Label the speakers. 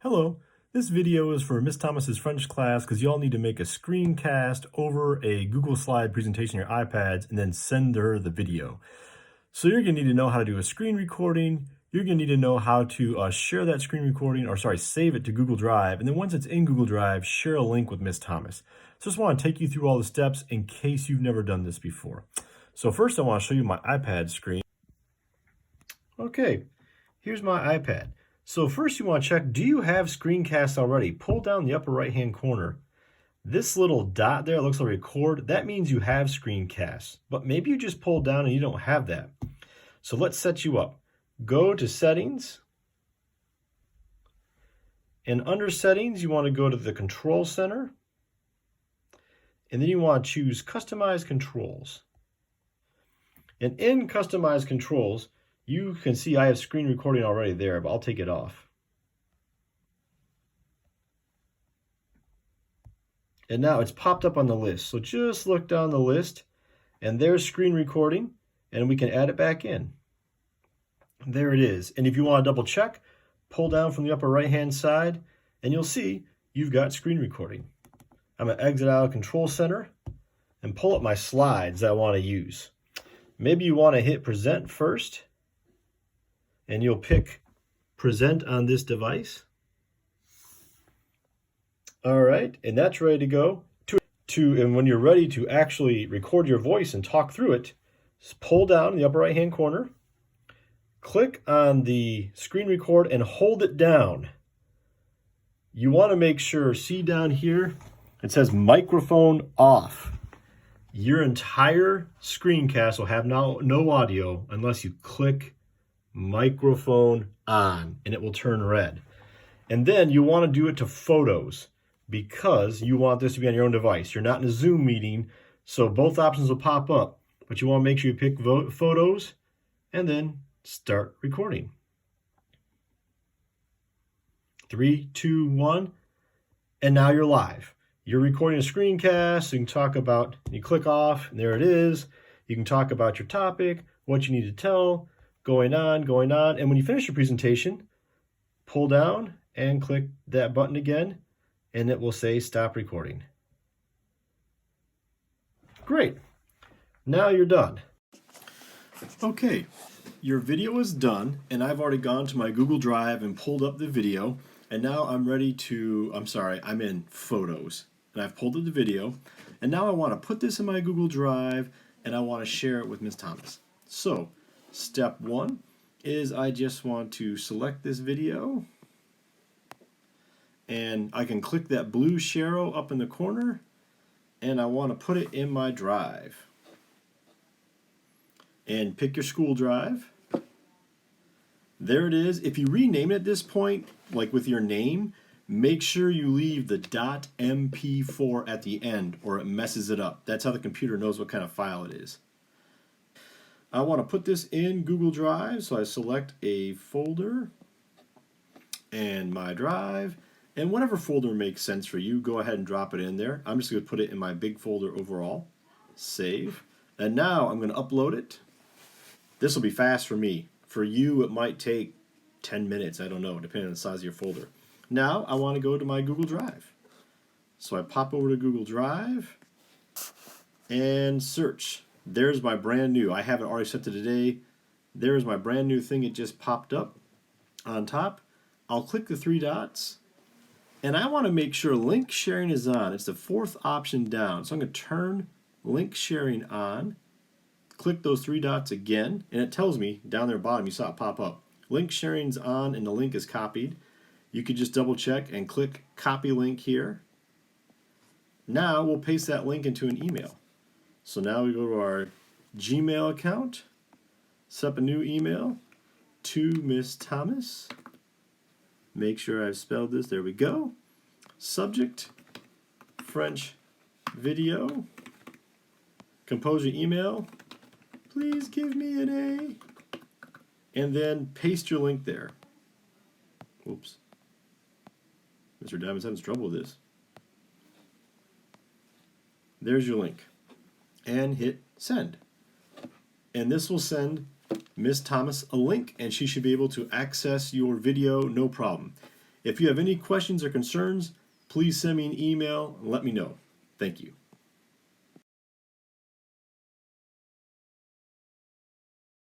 Speaker 1: Hello, this video is for Miss Thomas's French class because y'all need to make a screencast over a Google Slide presentation on your iPads and then send her the video. So you're going to need to know how to do a screen recording. You're going to need to know how to share that screen recording, save it to Google Drive. And then once it's in Google Drive, share a link with Miss Thomas. So just want to take you through all the steps in case you've never done this before. So first I want to show you my iPad screen. Okay, here's my iPad. So first you want to check, do you have Screencasts already? Pull down the upper right hand corner. This little dot there looks like record. That means you have Screencasts, but maybe you just pulled down and you don't have that. So let's set you up. Go to settings, and under settings you want to go to the control center, and then you want to choose customize controls. And in customize controls, you can see I have screen recording already there, but I'll take it off. And now it's popped up on the list. So just look down the list, and there's screen recording, and we can add it back in. There it is. And if you want to double check, pull down from the upper right-hand side, and you'll see you've got screen recording. I'm going to exit out of Control Center and pull up my slides I want to use. Maybe you want to hit Present first, and you'll pick present on this device. All right, and that's ready to go. And when you're ready to actually record your voice and talk through it, just pull down in the upper right-hand corner, click on the screen record and hold it down. You want to make sure, see down here, it says microphone off. Your entire screencast will have no audio unless you click microphone on, and it will turn red. And then you want to do it to photos because you want this to be on your own device. You're not in a Zoom meeting, so both options will pop up, but you want to make sure you pick photos and then start recording. 3, 2, 1, and now you're live. You're recording a screencast, so you can talk about, you click off, and there it is. You can talk about your topic, what you need to tell, going on, and when you finish your presentation, pull down and click that button again, and it will say stop recording. Great. Now you're done. Okay, your video is done, and I've already gone to my Google Drive and pulled up the video, and now I'm in Photos, and I've pulled up the video, and now I want to put this in my Google Drive, and I want to share it with Ms. Thomas. So, step 1 is I just want to select this video, and I can click that blue arrow up in the corner, and I want to put it in my drive. And pick your school drive. There it is. If you rename it at this point, like with your name, make sure you leave the .mp4 at the end or it messes it up. That's how the computer knows what kind of file it is. I want to put this in Google Drive, so I select a folder and my drive, and whatever folder makes sense for you, go ahead and drop it in there. I'm just going to put it in my big folder overall. Save. And now I'm going to upload it. This will be fast for me. For you, it might take 10 minutes, I don't know, depending on the size of your folder. Now I want to go to my Google Drive. So I pop over to Google Drive and search. There's my brand new. I have it already set to today. There's my brand new thing. It just popped up on top. I'll click the 3 dots. And I want to make sure link sharing is on. It's the 4th option down. So I'm going to turn link sharing on. Click those 3 dots again. And it tells me down there bottom, you saw it pop up. Link sharing's on and the link is copied. You could just double check and click copy link here. Now we'll paste that link into an email. So now we go to our Gmail account, set up a new email to Miss Thomas. Make sure I've spelled this. There we go. Subject, French video. Compose your email. Please give me an A. And then paste your link there. Oops. Mr. Diamond's having trouble with this. There's your link. And hit send. And this will send Ms. Thomas a link, and she should be able to access your video no problem. If you have any questions or concerns, please send me an email and let me know. Thank you.